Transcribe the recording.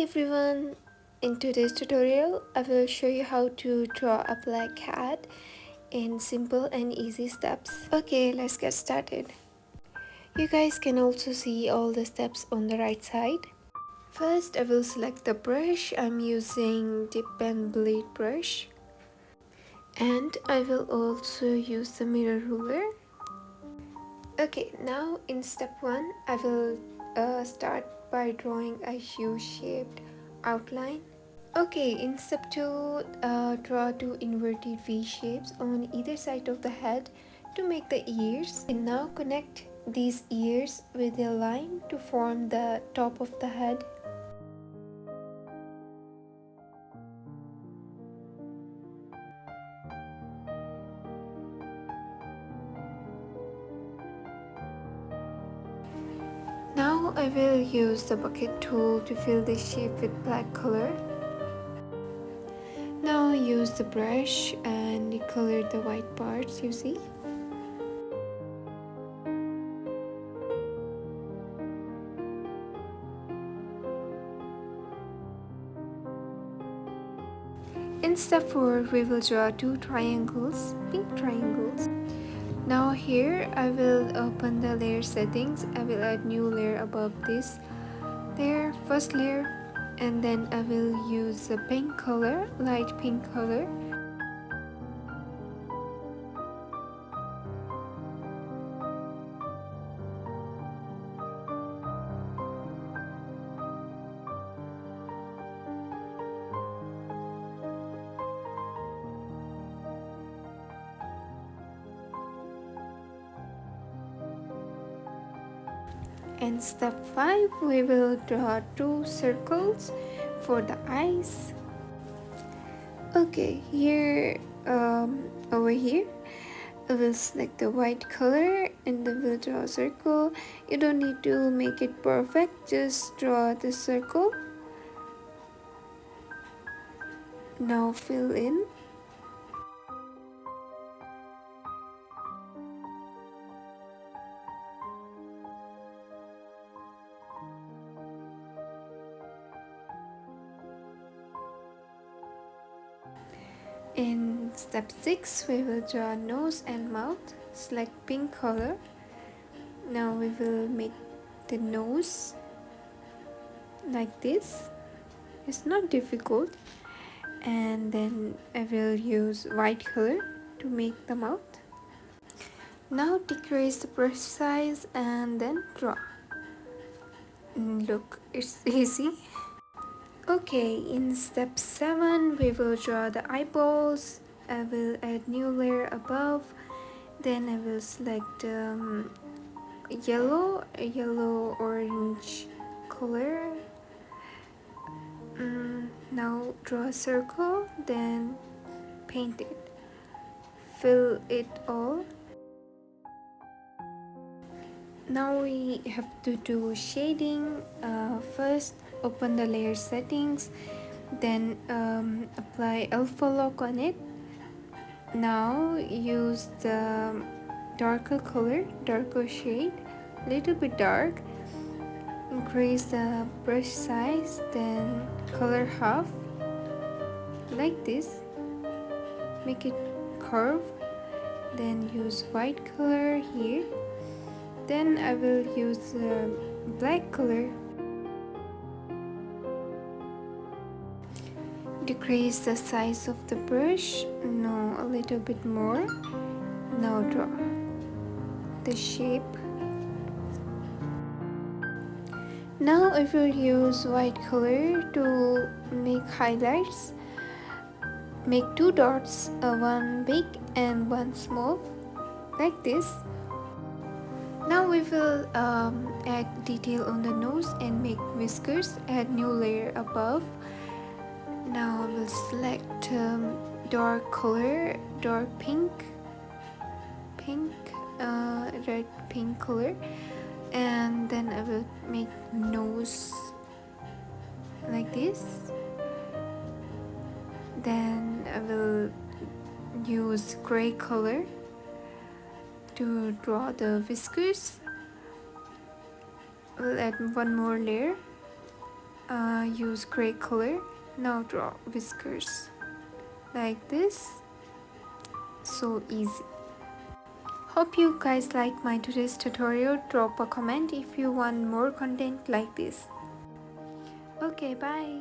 Hi everyone! In today's tutorial, I will show you how to draw a black cat in simple and easy steps. Okay, let's get started. You guys can also see all the steps on the right side. First, I will select the brush. I'm using dip and blade brush. And I will also use the mirror ruler. Okay, now in step 1, I will start by drawing a U-shaped outline. Okay, in step 2, draw two inverted V shapes on either side of the head to make the ears. And now connect these ears with a line to form the top of the head. Now I will use the bucket tool to fill this shape with black color. Now use the brush and color the white parts you see. In step 4, we will draw two triangles, pink triangles. Now here I will open the layer settings. I will add new layer above this layer, first layer, and then I will use the pink color, light pink color. And step 5, we will draw two circles for the eyes. Okay, here over here I will select the white color and then we'll draw a circle. You don't need to make it perfect, just draw the circle. Now fill in. In step 6, we will draw nose and mouth. Select pink color. Now we will make the nose like this. It's not difficult. And then I will use white color to make the mouth. Now decrease the brush size and then draw. Look, it's easy. Okay, in step 7, we will draw the eyeballs. I will add new layer above. Then I will select yellow orange color. Now draw a circle, then paint it. Fill it all. Now we have to do shading. First, open the layer settings, then apply alpha lock on it. Now use the darker color, darker shade, little bit dark. Increase the brush size, then color half like this. Make it curve, then use white color here. Then I will use black color. Decrease the size of the brush. No, a little bit more. Now draw the shape. Now I will use white color to make highlights. Make two dots, one big and one small, like this. Now we will add detail on the nose and make whiskers. Add new layer above. Now I will select dark color, dark pink, red pink color, and then I will make nose like this. Then I will use gray color to draw the whiskers. We'll add one more layer use gray color. Now draw whiskers like this. So easy. Hope you guys like my today's tutorial. Drop a comment if you want more content like this. Okay, bye.